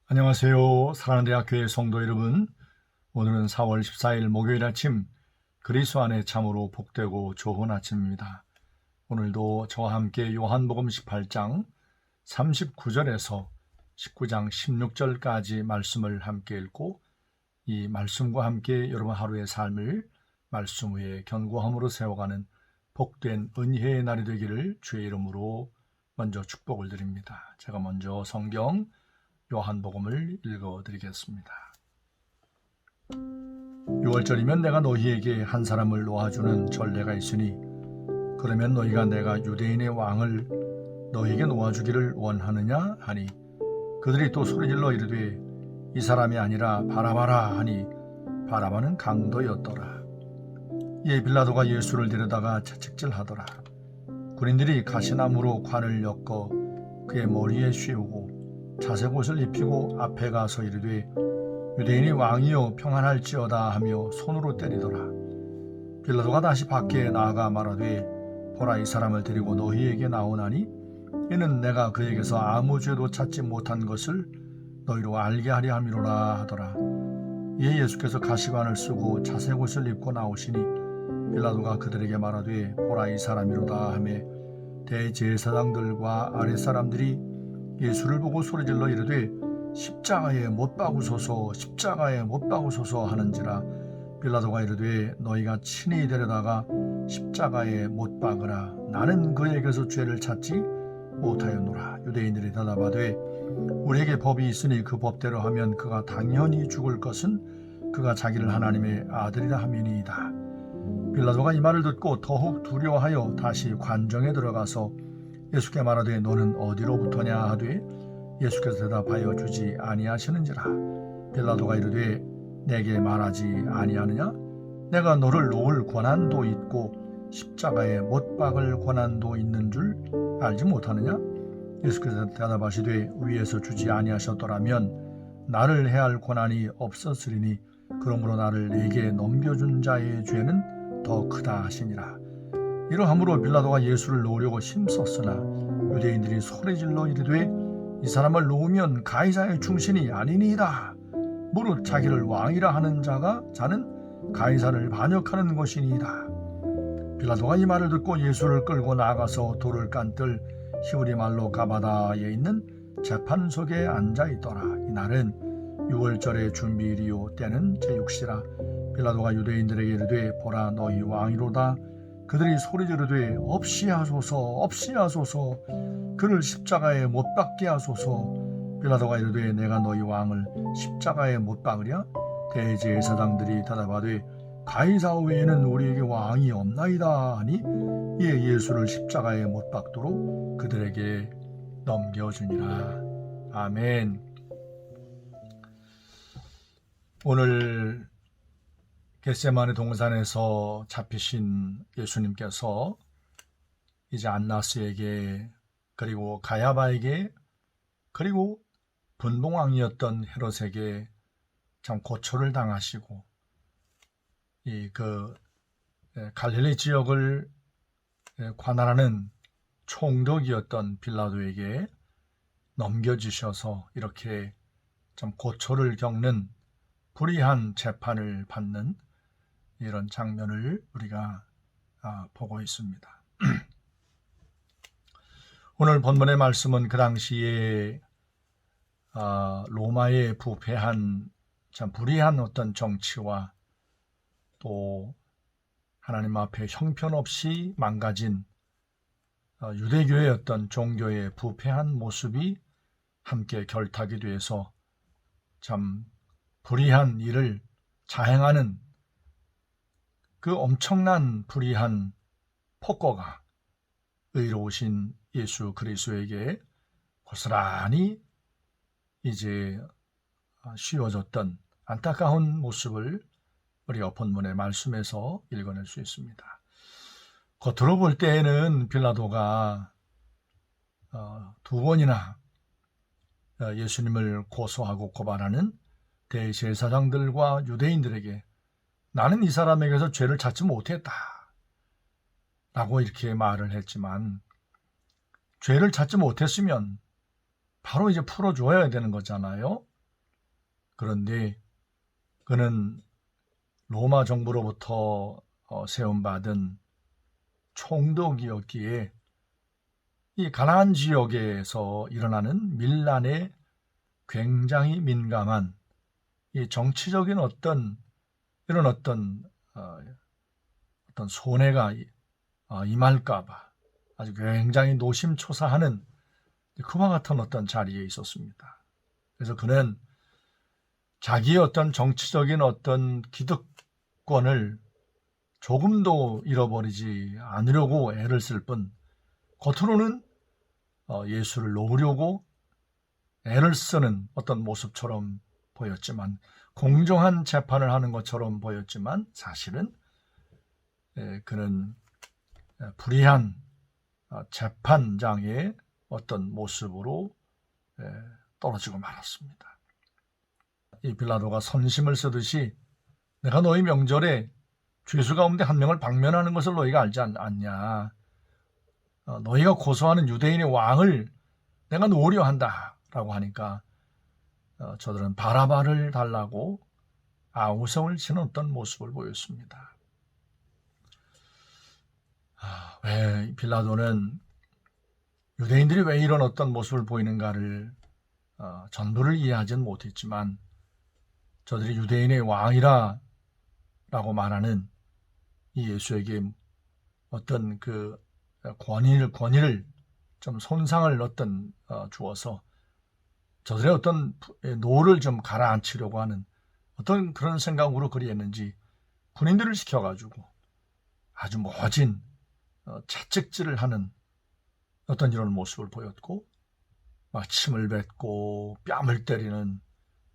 안녕하세요. 사랑하는 대학교의 성도 여러분, 오늘은 4월 14일 목요일 아침, 그리스도 안에 참으로 복되고 좋은 아침입니다. 오늘도 저와 함께 요한복음 18장 39절에서 19장 16절까지 말씀을 함께 읽고, 이 말씀과 함께 여러분 하루의 삶을 말씀 위에 견고함으로 세워가는 복된 은혜의 날이 되기를 주의 이름으로 먼저 축복을 드립니다. 제가 먼저 성경 요한복음을 읽어드리겠습니다. 6월절이면 내가 너희에게 한 사람을 놓아주는 전례가 있으니 그러면 너희가 내가 유대인의 왕을 너희에게 놓아주기를 원하느냐 하니 그들이 또 소리질러 이르되 이 사람이 아니라 바라바라 하니 바라바는 강도였더라. 이에 빌라도가 예수를 데려다가 채찍질하더라. 군인들이 가시나무로 관을 엮어 그의 머리에 씌우고 자색옷을 입히고 앞에 가서 이르되 유대인이 왕이여 평안할지어다 하며 손으로 때리더라. 빌라도가 다시 밖에 나아가 말하되 보라, 이 사람을 데리고 너희에게 나오나니 이는 내가 그에게서 아무 죄도 찾지 못한 것을 너희로 알게 하려 함이로라 하더라. 이에 예수께서 가시관을 쓰고 자색옷을 입고 나오시니 빌라도가 그들에게 말하되 보라, 이 사람이로다 하매 대제사장들과 아랫사람들이 예수를 보고 소리질러 이르되 십자가에 못 박으소서, 십자가에 못 박으소서 하는지라. 빌라도가 이르되 너희가 친히 데려다가 십자가에 못 박으라. 나는 그에게서 죄를 찾지 못하였노라. 유대인들이 대답하되 우리에게 법이 있으니 그 법대로 하면 그가 당연히 죽을 것은 그가 자기를 하나님의 아들이라 함이니이다. 빌라도가 이 말을 듣고 더욱 두려워하여 다시 관정에 들어가서 예수께 말하되 너는 어디로부터냐 하되 예수께서 대답하여 주지 아니하시는지라. 빌라도가 이르되 내게 말하지 아니하느냐? 내가 너를 놓을 권한도 있고 십자가에 못 박을 권한도 있는 줄 알지 못하느냐? 예수께서 대답하시되 위에서 주지 아니하셨더라면 나를 해할 권한이 없었으리니 그러므로 나를 네게 넘겨준 자의 죄는 더 크다 하시니라. 이러함으로 빌라도가 예수를 놓으려고 힘썼으나 유대인들이 소리질러 이르되 이 사람을 놓으면 가이사의 충신이 아니니이다. 무릇 자기를 왕이라 하는 자는 가이사를 반역하는 것이니이다. 빌라도가 이 말을 듣고 예수를 끌고 나가서 돌을 깐뜰 히브리 말로 가바다에 있는 재판석에 앉아있더라. 이날은 6월절의 준비일이요 때는 제6시라. 빌라도가 유대인들에게 이르되 보라, 너희 왕이로다. 그들이 소리지르되 없이 하소서, 없이 하소서, 그를 십자가에 못 박게 하소서. 빌라도가 이르되 내가 너희 왕을 십자가에 못 박으랴? 대제사장들이 대답하되 가이사 외에는 우리에게 왕이 없나이다 하니 이에 예수를 십자가에 못 박도록 그들에게 넘겨주니라. 아멘. 오늘 겟세마네 동산에서 잡히신 예수님께서 이제 안나스에게 그리고 가야바에게 그리고 분봉왕이었던 헤롯에게 참 고초를 당하시고 이 갈릴리 지역을 관할하는 총독이었던 빌라도에게 넘겨주셔서 이렇게 참 고초를 겪는 불의한 재판을 받는 이런 장면을 우리가 보고 있습니다. 오늘 본문의 말씀은 그 당시에 로마에 부패한 참 불의한 어떤 정치와 또 하나님 앞에 형편없이 망가진 유대교의 어떤 종교의 부패한 모습이 함께 결탁이 돼서 참 불의한 일을 자행하는 그 엄청난 불의한 폭거가 의로우신 예수 그리스도에게 고스란히 이제 씌워졌던 안타까운 모습을 우리가 본문의 말씀에서 읽어낼 수 있습니다. 겉으로 볼 때에는 빌라도가 두 번이나 예수님을 고소하고 고발하는 대제사장들과 유대인들에게 나는 이 사람에게서 죄를 찾지 못했다 라고 이렇게 말을 했지만 죄를 찾지 못했으면 바로 이제 풀어줘야 되는 거잖아요. 그런데 그는 로마 정부로부터 세움받은 총독이었기에 이 가나안 지역에서 일어나는 밀란에 굉장히 민감한 이 정치적인 이런 어떤 손해가 임할까봐 아주 굉장히 노심초사하는 그와 같은 어떤 자리에 있었습니다. 그래서 그는 자기의 어떤 정치적인 어떤 기득권을 조금도 잃어버리지 않으려고 애를 쓸 뿐 겉으로는 예수를 놓으려고 애를 쓰는 어떤 모습처럼 보였지만, 공정한 재판을 하는 것처럼 보였지만 사실은 그는 불의한 재판장의 어떤 모습으로 떨어지고 말았습니다. 이 빌라도가 선심을 쓰듯이 내가 너희 명절에 죄수 가운데 한 명을 방면하는 것을 너희가 알지 않냐, 너희가 고소하는 유대인의 왕을 내가 놓으려 한다 라고 하니까 저들은 바라바를 달라고 아우성을 치는 어떤 모습을 보였습니다. 왜 빌라도는 유대인들이 왜 이런 어떤 모습을 보이는가를 전부를 이해하지는 못했지만, 저들이 유대인의 왕이라 라고 말하는 이 예수에게 어떤 그 권위를 좀 손상을 주어서 저들의 어떤 노를 좀 가라앉히려고 하는 어떤 그런 생각으로 그리했는지 군인들을 시켜가지고 아주 모진 채찍질을 하는 어떤 이런 모습을 보였고, 막 침을 뱉고 뺨을 때리는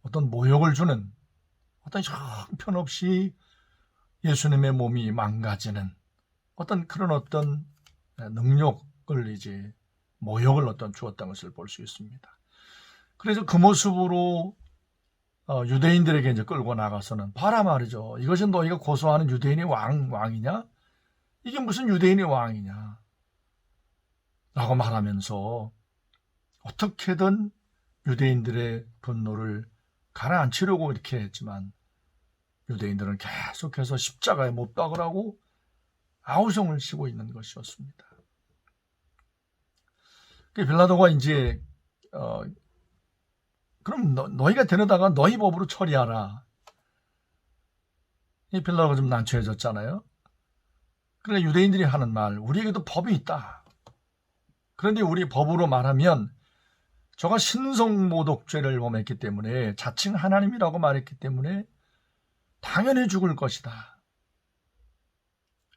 어떤 모욕을 주는 어떤 형편없이 예수님의 몸이 망가지는 어떤 그런 어떤 능력을 모욕을 주었던 것을 볼 수 있습니다. 그래서 그 모습으로 유대인들에게 끌고 나가서는 봐라 말이죠. 이것이 너희가 고소하는 유대인의 왕이냐? 이게 무슨 유대인의 왕이냐? 라고 말하면서 어떻게든 유대인들의 분노를 가라앉히려고 이렇게 했지만, 유대인들은 계속해서 십자가에 못 박으라고 아우성을 치고 있는 것이었습니다. 빌라도가 이제 그럼 너희가 데려다가 너희 법으로 처리하라. 이 빌라도가 좀 난처해졌잖아요. 그러니까 유대인들이 하는 말, 우리에게도 법이 있다. 그런데 우리 법으로 말하면 저가 신성모독죄를 범했기 때문에, 자칭 하나님이라고 말했기 때문에 당연히 죽을 것이다.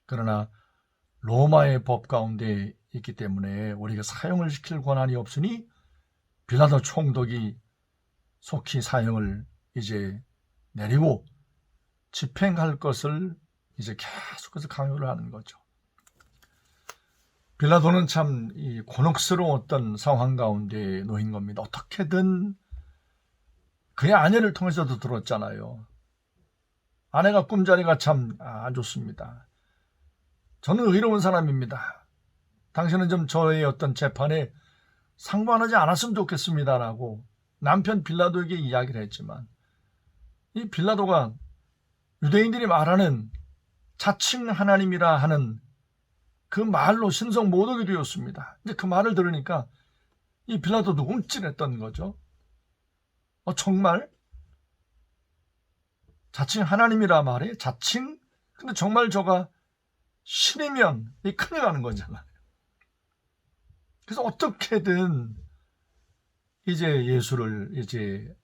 그러나 로마의 법 가운데 있기 때문에 우리가 사형을 시킬 권한이 없으니 빌라도 총독이 속히 사형을 내리고 집행할 것을 계속해서 강요를 하는 거죠. 빌라도는 참 곤혹스러운 어떤 상황 가운데 놓인 겁니다. 어떻게든 그의 아내를 통해서도 들었잖아요. 아내가 꿈자리가 참 안 좋습니다. 저는 의로운 사람입니다. 당신은 좀 저의 어떤 재판에 상관하지 않았으면 좋겠습니다라고 남편 빌라도에게 이야기를 했지만, 이 빌라도가 유대인들이 말하는 자칭 하나님이라 하는 그 말로 신성 모독이 되었습니다. 이제 그 말을 들으니까 이 빌라도도 움찔했던 거죠. 정말 자칭 하나님이라 말해? 자칭? 근데 정말 저가 신이면 큰일 나는 거잖아요. 그래서 어떻게든 예수를 이렇게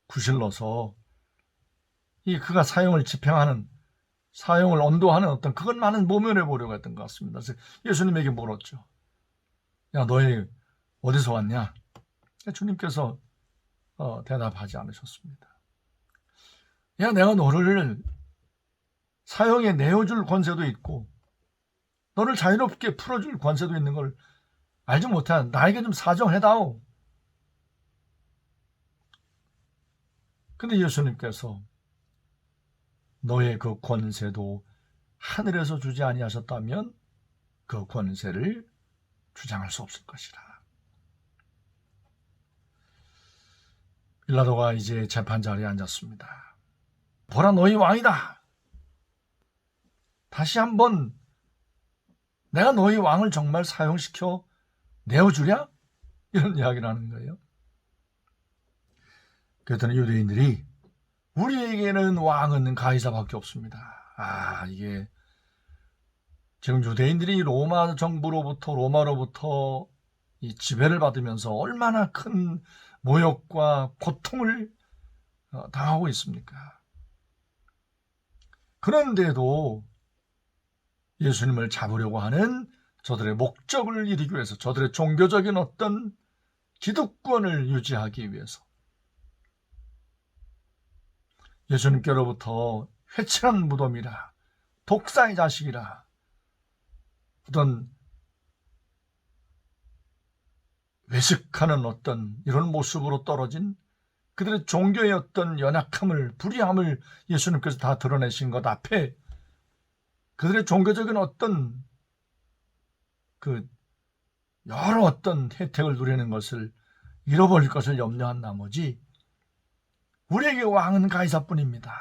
구실러서 그가 사형을 언도하는 어떤 그것만은 모면해 보려고 했던 것 같습니다. 그래서 예수님에게 물었죠. 야, 너희 어디서 왔냐? 주님께서 대답하지 않으셨습니다. 야, 내가 너를 사형에 내어줄 권세도 있고 너를 자유롭게 풀어줄 권세도 있는 걸 알지 못한 나에게 좀 사정해다오. 근데 예수님께서 너의 그 권세도 하늘에서 주지 아니하셨다면 그 권세를 주장할 수 없을 것이라. 빌라도가 이제 재판 자리에 앉았습니다. 보라, 너희 왕이다. 다시 한번 내가 너희 왕을 정말 사형시켜 내어주랴? 이런 이야기를 하는 거예요. 그랬더니 유대인들이 우리에게는 왕은 가이사밖에 없습니다. 이게 지금 유대인들이 로마로부터 이 지배를 받으면서 얼마나 큰 모욕과 고통을 당하고 있습니까? 그런데도 예수님을 잡으려고 하는 저들의 목적을 이루기 위해서, 저들의 종교적인 어떤 기득권을 유지하기 위해서 예수님께로부터 회칠한 무덤이라, 독사의 자식이라, 어떤 외식하는 어떤 이런 모습으로 떨어진 그들의 종교의 어떤 연약함을, 불의함을 예수님께서 다 드러내신 것 앞에 그들의 종교적인 어떤 여러 어떤 혜택을 누리는 것을 잃어버릴 것을 염려한 나머지 우리에게 왕은 가이사뿐입니다.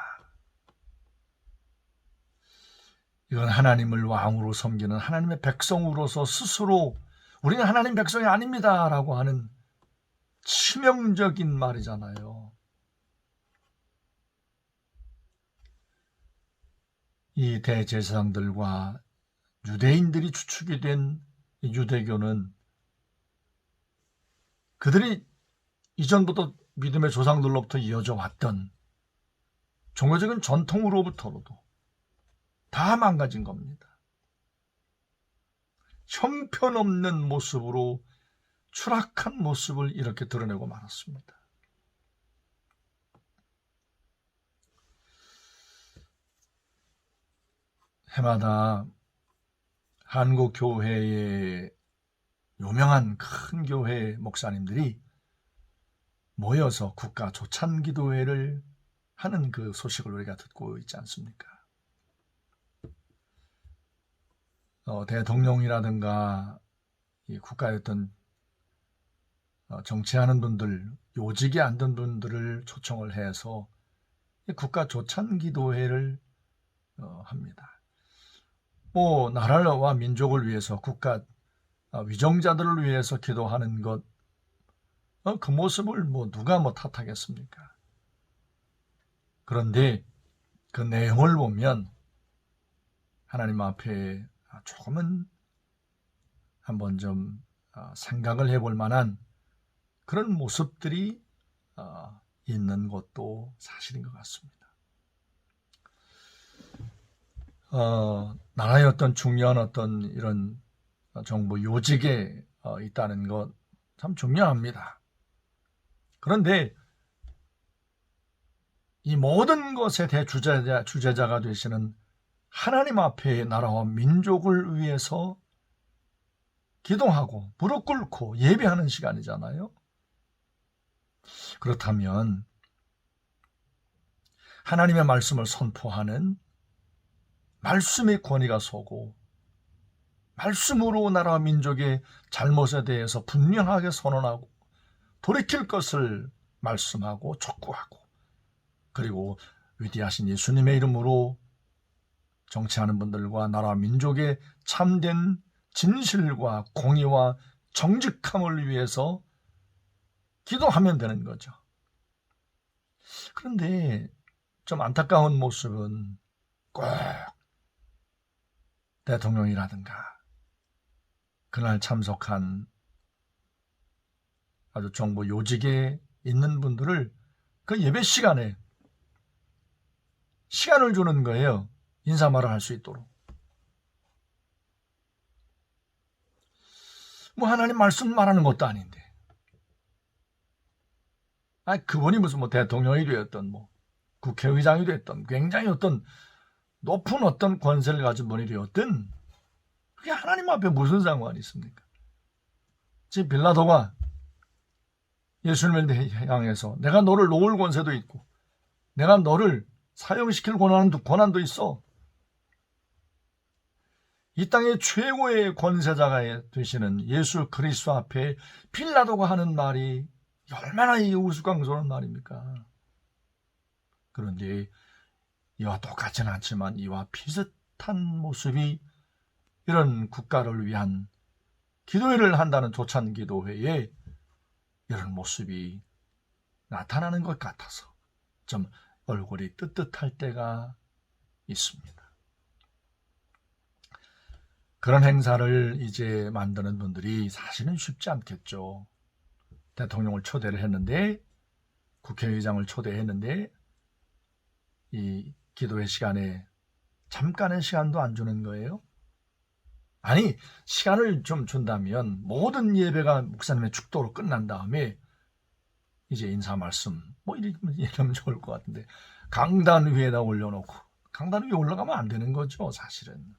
이건 하나님을 왕으로 섬기는 하나님의 백성으로서 스스로 우리는 하나님 백성이 아닙니다 라고 하는 치명적인 말이잖아요. 이 대제사장들과 유대인들이 주축이 된 유대교는 그들이 이전부터 믿음의 조상들로부터 이어져 왔던 종교적인 전통으로부터로도 다 망가진 겁니다. 형편없는 모습으로 추락한 모습을 이렇게 드러내고 말았습니다. 해마다 한국 교회의 유명한 큰 교회 목사님들이 모여서 국가 조찬 기도회를 하는 그 소식을 우리가 듣고 있지 않습니까? 대통령이라든가 이 국가의 어떤 정치하는 분들, 요직에 앉은 분들을 초청을 해서 국가 조찬 기도회를 합니다. 나라와 민족을 위해서, 국가 위정자들을 위해서 기도하는 것, 그 모습을 누가 탓하겠습니까? 그런데 그 내용을 보면 하나님 앞에 조금은 한번 좀 생각을 해볼 만한 그런 모습들이 있는 것도 사실인 것 같습니다. 나라의 어떤 중요한 어떤 이런 정부 요직에 있다는 것 참 중요합니다. 그런데 이 모든 것의 주제자가 되시는 하나님 앞에 나라와 민족을 위해서 기도하고 무릎 꿇고 예배하는 시간이잖아요. 그렇다면 하나님의 말씀을 선포하는 말씀의 권위가 서고 말씀으로 나라와 민족의 잘못에 대해서 분명하게 선언하고 돌이킬 것을 말씀하고 촉구하고, 그리고 위대하신 예수님의 이름으로 정치하는 분들과 나라와 민족의 참된 진실과 공의와 정직함을 위해서 기도하면 되는 거죠. 그런데 좀 안타까운 모습은 꼭 대통령이라든가 그날 참석한 아주 정부 요직에 있는 분들을 그 예배 시간에 시간을 주는 거예요. 인사말을 할 수 있도록. 하나님 말씀 말하는 것도 아닌데. 그분이 무슨 대통령이 되었던 국회의장이 됐던 굉장히 어떤 높은 어떤 권세를 가진 분이 되었든 그게 하나님 앞에 무슨 상관이 있습니까? 지금 빌라도가 예수님을 향해서 내가 너를 놓을 권세도 있고 내가 너를 사형시킬 권한도 있어. 이 땅의 최고의 권세자가 되시는 예수 그리스도 앞에 빌라도가 하는 말이 얼마나 이 우스꽝스러운 말입니까? 그런데 이와 똑같지는 않지만 이와 비슷한 모습이 이런 국가를 위한 기도회를 한다는 조찬 기도회에 이런 모습이 나타나는 것 같아서 좀 얼굴이 뜨뜻할 때가 있습니다. 그런 행사를 이제 만드는 분들이 사실은 쉽지 않겠죠. 대통령을 초대를 했는데, 국회의장을 초대했는데 이 기도회 시간에 잠깐의 시간도 안 주는 거예요. 아니, 시간을 좀 준다면 모든 예배가 목사님의 축도로 끝난 다음에 이제 인사 말씀 이러면 좋을 것 같은데, 강단 위에다 올려놓고, 강단 위에 올라가면 안 되는 거죠. 사실은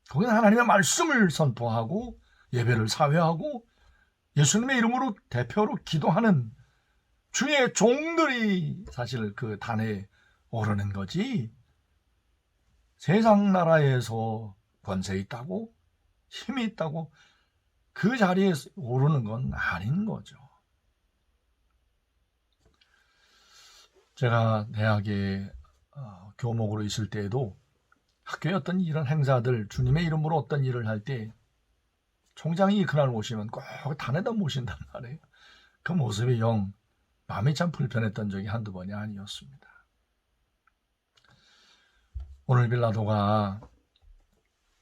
거기는 하나님의 말씀을 선포하고 예배를 사회하고 예수님의 이름으로 대표로 기도하는 주의 종들이 사실 그 단에 오르는 거지, 세상 나라에서 권세 있다고 힘이 있다고 그 자리에 오르는 건 아닌 거죠. 제가 대학에 교목으로 있을 때에도 학교에 어떤 이런 행사들, 주님의 이름으로 어떤 일을 할 때 총장이 그날 오시면 꼭 단에다 모신단 말이에요. 그 모습이 영 마음이 참 불편했던 적이 한두 번이 아니었습니다. 오늘 빌라도가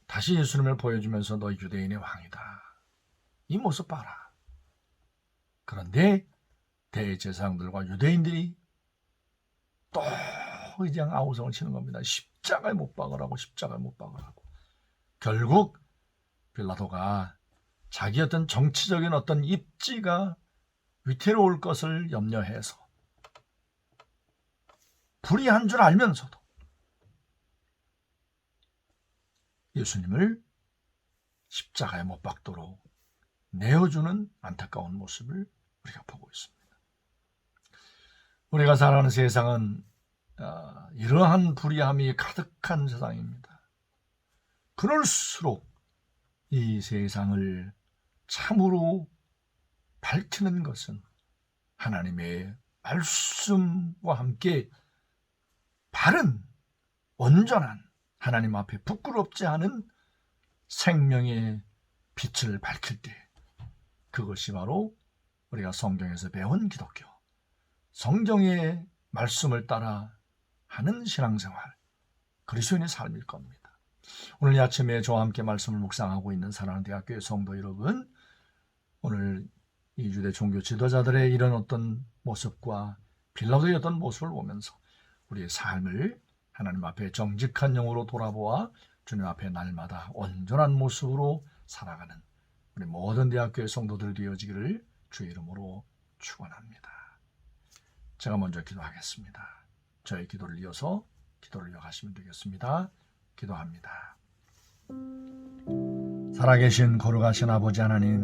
다시 예수님을 보여주면서 너희 유대인의 왕이다, 이 모습 봐라. 그런데 대제사장들과 유대인들이 또 이제 아우성을 치는 겁니다. 십자가에 못 박으라고, 십자가에 못 박으라고. 결국 빌라도가 자기 어떤 정치적인 어떤 입지가 위태로울 것을 염려해서 불의한 줄 알면서도 예수님을 십자가에 못 박도록 내어주는 안타까운 모습을 우리가 보고 있습니다. 우리가 살아가는 세상은 이러한 불의함이 가득한 세상입니다. 그럴수록 이 세상을 참으로 밝히는 것은 하나님의 말씀과 함께 바른, 온전한, 하나님 앞에 부끄럽지 않은 생명의 빛을 밝힐 때, 그것이 바로 우리가 성경에서 배운 기독교, 성경의 말씀을 따라 하는 신앙생활, 그리스도인의 삶일 겁니다. 오늘 아침에 저와 함께 말씀을 묵상하고 있는 사랑하는 대학교의 성도 여러분, 오늘 이 유대 종교 지도자들의 이런 어떤 모습과 빌라도의 어떤 모습을 보면서 우리의 삶을 하나님 앞에 정직한 영으로 돌아보아 주님 앞에 날마다 온전한 모습으로 살아가는 우리 모든 대학교의 성도들 되어지기를 주의 이름으로 축원합니다. 제가 먼저 기도하겠습니다. 저의 기도를 이어서 기도를 이어가시면 되겠습니다. 기도합니다. 살아계신 거룩하신 아버지 하나님,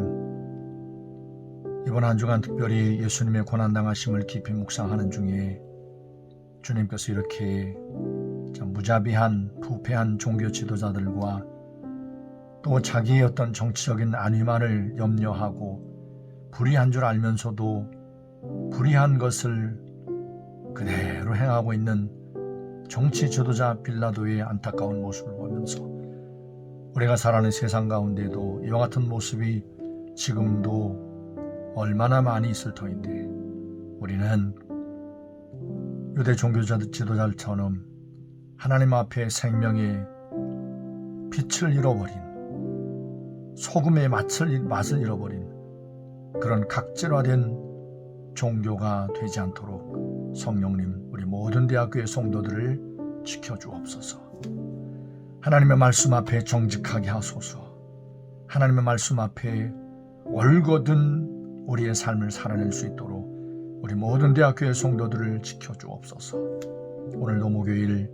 이번 한 주간 특별히 예수님의 고난당하심을 깊이 묵상하는 중에 주님께서 이렇게 참 무자비한 부패한 종교 지도자들과 또 자기의 어떤 정치적인 안위만을 염려하고 불의한 줄 알면서도 불의한 것을 그대로 행하고 있는 정치 지도자 빌라도의 안타까운 모습을 보면서 우리가 살아가는 세상 가운데도 이와 같은 모습이 지금도 얼마나 많이 있을 터인데, 우리는 유대 종교 지도자들처럼 하나님 앞에 생명의 빛을 잃어버린, 소금의 맛을 잃어버린 그런 각질화된 종교가 되지 않도록 성령님, 우리 모든 대학교의 성도들을 지켜주옵소서. 하나님의 말씀 앞에 정직하게 하소서. 하나님의 말씀 앞에 올곧은 우리의 삶을 살아낼 수 있도록 우리 모든 대학교의 성도들을 지켜주옵소서. 오늘도 목요일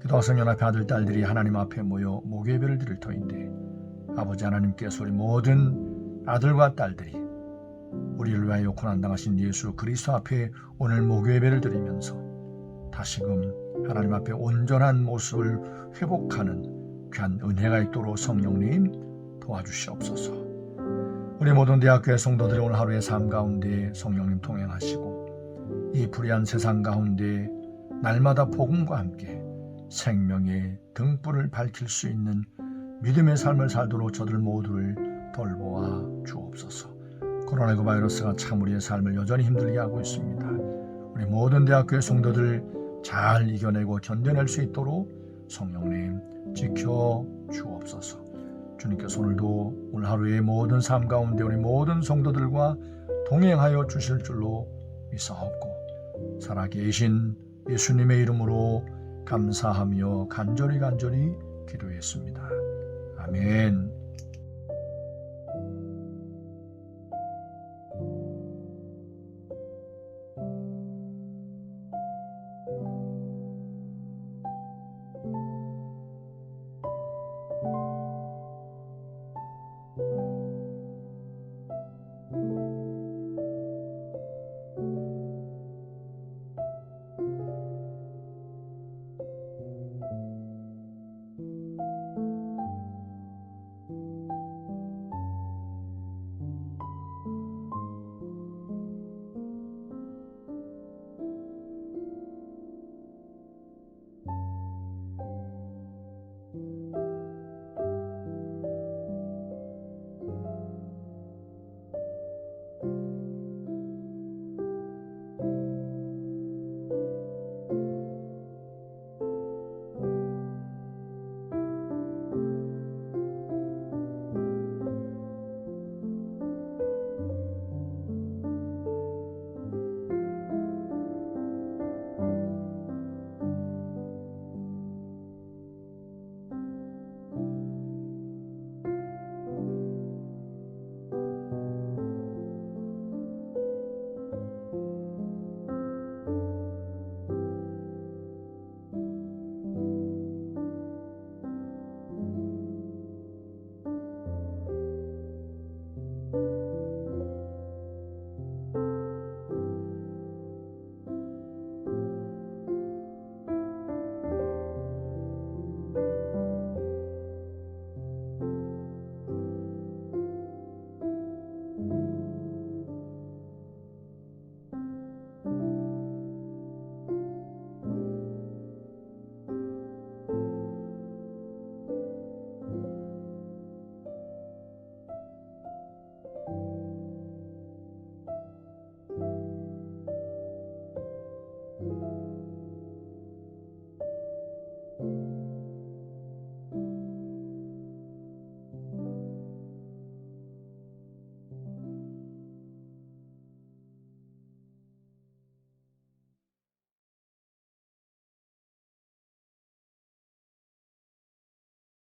기도학생연합회 아들 딸들이 하나님 앞에 모여 목요예배를 드릴 터인데, 아버지 하나님께서 우리 모든 아들과 딸들이 우리를 위하여 고난당하신 예수 그리스도 앞에 오늘 목요예배를 드리면서 다시금 하나님 앞에 온전한 모습을 회복하는 귀한 은혜가 있도록 성령님 도와주시옵소서. 우리 모든 대학교의 성도들이 오늘 하루의 삶 가운데 성령님 통행하시고 이 불의한 세상 가운데 날마다 복음과 함께 생명의 등불을 밝힐 수 있는 믿음의 삶을 살도록 저들 모두를 돌보아 주옵소서. 코로나19 바이러스가 참 우리의 삶을 여전히 힘들게 하고 있습니다. 우리 모든 대학교의 성도들 잘 이겨내고 견뎌낼 수 있도록 성령님 지켜 주옵소서. 주님께서 오늘도 오늘 하루의 모든 삶 가운데 우리 모든 성도들과 동행하여 주실 줄로 믿사옵고 살아계신 예수님의 이름으로 감사하며 간절히 기도했습니다. 아멘.